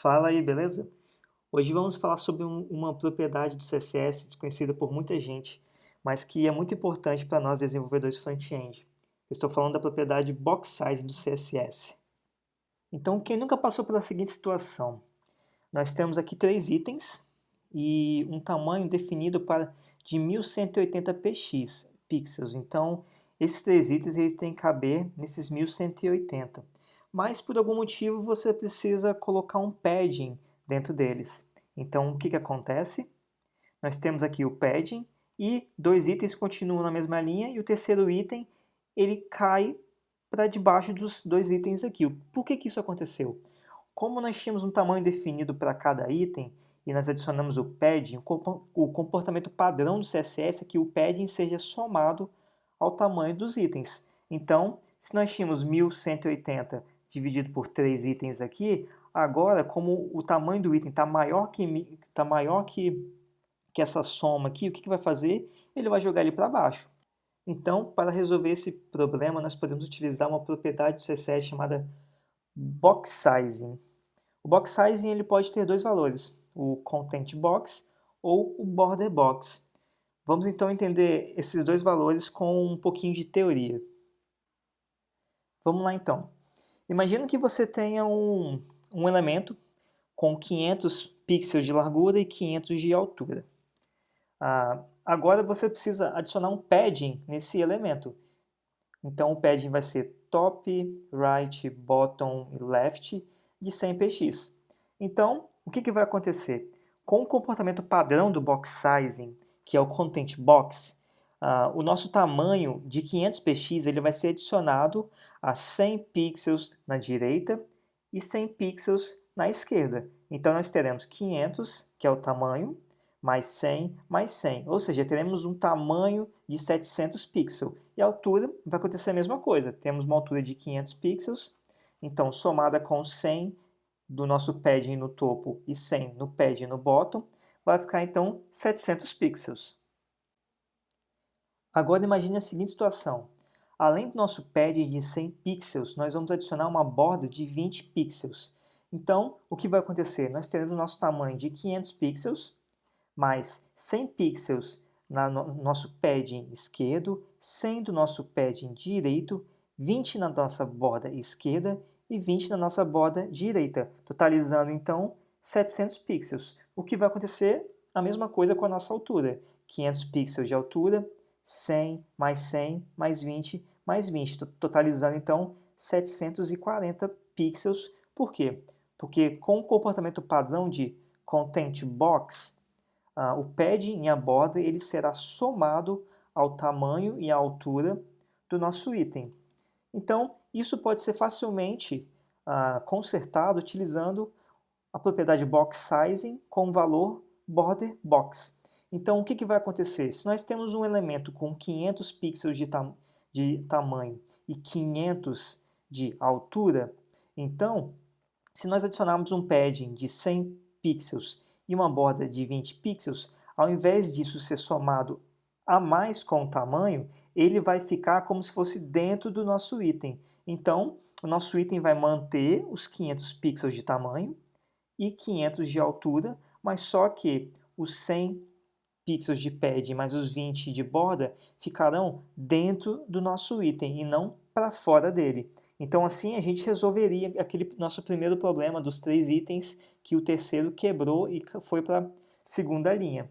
Fala aí, beleza? Hoje vamos falar sobre uma propriedade do CSS desconhecida por muita gente, mas que é muito importante para nós desenvolvedores front-end. Eu estou falando da propriedade box size do CSS. Então, quem nunca passou pela seguinte situação? Nós temos aqui três itens e um tamanho definido de 1180 pixels. Então, esses três itens eles têm que caber nesses 1180. Mas por algum motivo você precisa colocar um padding dentro deles. Então, o que acontece? Nós temos aqui o padding e dois itens continuam na mesma linha e o terceiro item ele cai para debaixo dos dois itens aqui. Por que isso aconteceu? Como nós tínhamos um tamanho definido para cada item e nós adicionamos o padding, o comportamento padrão do CSS é que o padding seja somado ao tamanho dos itens. Então, se nós tínhamos 1180 dividido por 3 itens aqui, agora, como o tamanho do item está maior que essa soma aqui, o que vai fazer? Ele vai jogar ele para baixo. Então, para resolver esse problema, nós podemos utilizar uma propriedade do CSS chamada box sizing. O box sizing ele pode ter dois valores, o content box ou o border box. Vamos então entender esses dois valores com um pouquinho de teoria. Vamos lá então. Imagina que você tenha um elemento com 500 pixels de largura e 500 de altura. Agora você precisa adicionar um padding nesse elemento. Então o padding vai ser top, right, bottom e left de 100 px. Então, o que vai acontecer? Com o comportamento padrão do box sizing, que é o content box, o nosso tamanho de 500 px ele vai ser adicionado a 100 pixels na direita e 100 pixels na esquerda. Então nós teremos 500, que é o tamanho, mais 100, mais 100. Ou seja, teremos um tamanho de 700 pixels. E a altura vai acontecer a mesma coisa. Temos uma altura de 500 pixels, então somada com 100 do nosso padding no topo e 100 no padding no bottom, vai ficar então 700 pixels. Agora imagine a seguinte situação. Além do nosso padding de 100 pixels, nós vamos adicionar uma borda de 20 pixels. Então, o que vai acontecer? Nós teremos o nosso tamanho de 500 pixels, mais 100 pixels no nosso padding esquerdo, 100 do nosso padding direito, 20 na nossa borda esquerda e 20 na nossa borda direita, totalizando então 700 pixels. O que vai acontecer? A mesma coisa com a nossa altura, 500 pixels de altura, 100 mais 20 mais 20, totalizando então 740 pixels. Por quê? Porque com o comportamento padrão de content box, o padding e a borda ele será somado ao tamanho e à altura do nosso item. Então, isso pode ser facilmente consertado utilizando a propriedade box sizing com o valor border box. Então, o que vai acontecer? Se nós temos um elemento com 500 pixels de tamanho e 500 de altura, então, se nós adicionarmos um padding de 100 pixels e uma borda de 20 pixels, ao invés disso ser somado a mais com o tamanho, ele vai ficar como se fosse dentro do nosso item. Então, o nosso item vai manter os 500 pixels de tamanho e 500 de altura, mas só que os 100 pixels de padding mais os 20 de borda ficarão dentro do nosso item e não para fora dele. Então assim a gente resolveria aquele nosso primeiro problema dos 3 itens que o terceiro quebrou e foi para a segunda linha.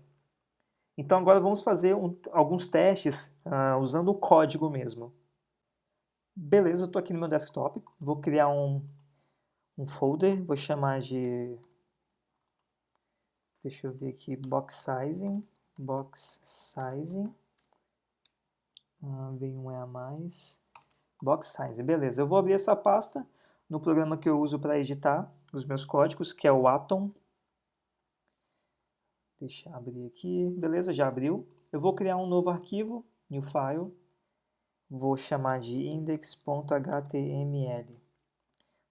Então agora vamos fazer alguns testes usando o código mesmo. Beleza, eu estou aqui no meu desktop, vou criar um folder, vou chamar de, deixa eu ver aqui, box sizing, vem um E a mais, box sizing, beleza, eu vou abrir essa pasta no programa que eu uso para editar os meus códigos, que é o Atom. Deixa eu abrir aqui, beleza, já abriu. Eu vou criar um novo arquivo, new file, vou chamar de index.html.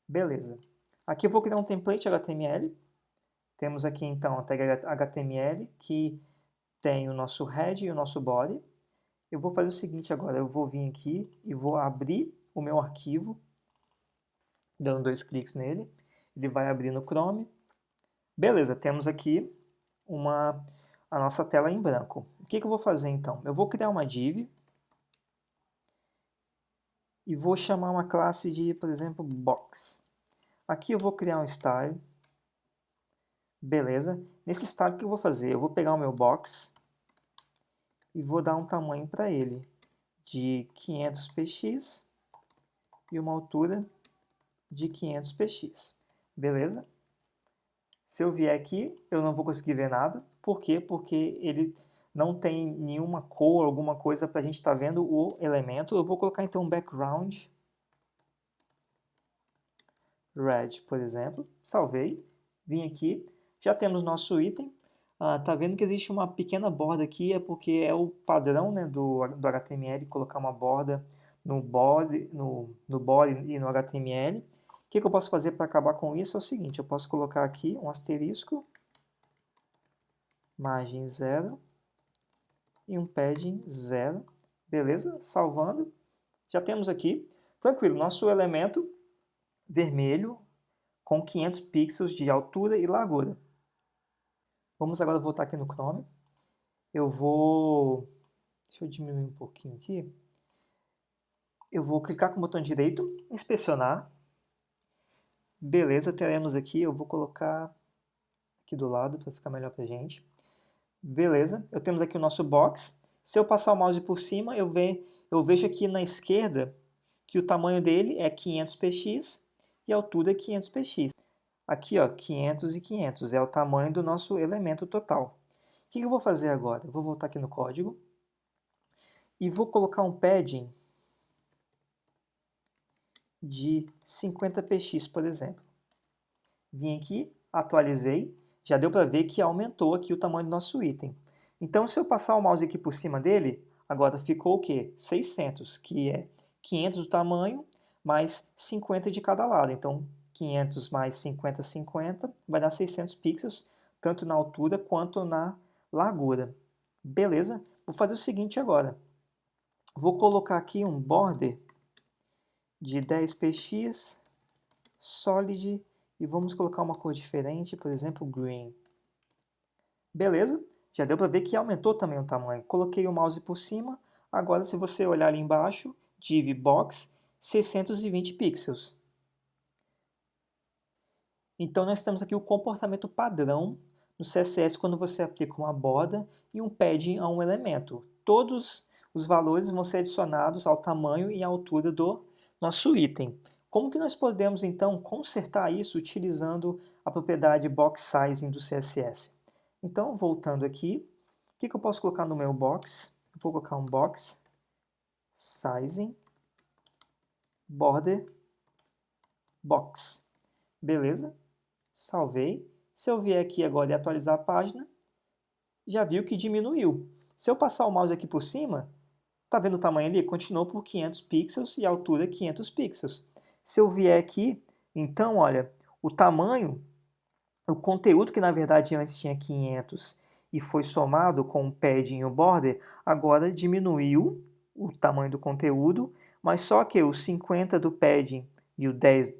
Beleza, aqui eu vou criar um template HTML. Temos aqui então a tag HTML que tem o nosso head e o nosso body. Eu vou fazer o seguinte agora, eu vou vir aqui e vou abrir o meu arquivo, dando 2 cliques nele. Ele vai abrir no Chrome. Beleza, temos aqui a nossa tela em branco. O que eu vou fazer então? Eu vou criar uma div e vou chamar uma classe de, por exemplo, box. Aqui eu vou criar um style. Beleza. Nesse style, o que eu vou fazer? Eu vou pegar o meu box e vou dar um tamanho para ele de 500 px e uma altura de 500 px. Beleza? Se eu vier aqui, eu não vou conseguir ver nada. Por quê? Porque ele não tem nenhuma cor, alguma coisa para a gente estar vendo o elemento. Eu vou colocar então um background red, por exemplo. Salvei. Vim aqui. Já temos nosso item. Tá vendo que existe uma pequena borda aqui, é porque é o padrão, né, do HTML colocar uma borda no body e no HTML. O que eu posso fazer para acabar com isso é o seguinte, eu posso colocar aqui um asterisco, margem 0 e um padding 0, beleza? Salvando, já temos aqui, tranquilo, nosso elemento vermelho com 500 pixels de altura e largura. Vamos agora voltar aqui no Chrome. Deixa eu diminuir um pouquinho aqui. Eu vou clicar com o botão direito, inspecionar. Beleza, teremos aqui, eu vou colocar aqui do lado para ficar melhor para a gente. Beleza, temos aqui o nosso box. Se eu passar o mouse por cima, eu vejo aqui na esquerda que o tamanho dele é 500 px e a altura é 500 px. Aqui, ó, 500 e 500 é o tamanho do nosso elemento total. O que eu vou fazer agora? Eu vou voltar aqui no código e vou colocar um padding de 50 px, por exemplo. Vim aqui, atualizei, já deu para ver que aumentou aqui o tamanho do nosso item. Então, se eu passar o mouse aqui por cima dele, agora ficou o quê? 600, que é 500 o tamanho, mais 50 de cada lado. Então, 500 mais 50, 50, vai dar 600 pixels, tanto na altura quanto na largura. Beleza? Vou fazer o seguinte agora. Vou colocar aqui um border de 10 px, solid, e vamos colocar uma cor diferente, por exemplo, green. Beleza? Já deu para ver que aumentou também o tamanho. Coloquei o mouse por cima, agora se você olhar ali embaixo, div box, 620 pixels. Então nós temos aqui o comportamento padrão no CSS quando você aplica uma borda e um padding a um elemento. Todos os valores vão ser adicionados ao tamanho e à altura do nosso item. Como que nós podemos então consertar isso utilizando a propriedade box sizing do CSS? Então, voltando aqui, o que eu posso colocar no meu box? Eu vou colocar um box sizing border box. Beleza? Salvei. Se eu vier aqui agora e atualizar a página, já viu que diminuiu. Se eu passar o mouse aqui por cima, tá vendo o tamanho ali? Continuou por 500 pixels e a altura 500 pixels. Se eu vier aqui, então, olha, o tamanho, o conteúdo que na verdade antes tinha 500 e foi somado com o padding e o border, agora diminuiu o tamanho do conteúdo, mas só que os 50 do padding e o 10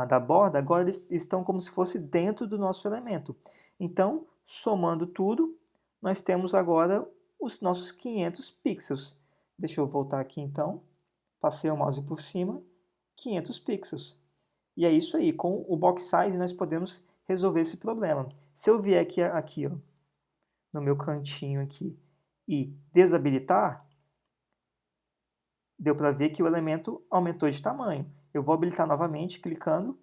da borda, agora eles estão como se fosse dentro do nosso elemento. Então, somando tudo, nós temos agora os nossos 500 pixels. Deixa eu voltar aqui então, passei o mouse por cima, 500 pixels. E é isso aí, com o box size nós podemos resolver esse problema. Se eu vier aqui ó, no meu cantinho aqui e desabilitar, deu para ver que o elemento aumentou de tamanho. Eu vou habilitar novamente, clicando,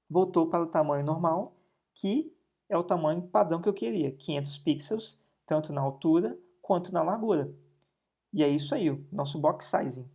voltou para o tamanho normal, que é o tamanho padrão que eu queria, 500 pixels, tanto na altura quanto na largura. E é isso aí, o nosso box sizing.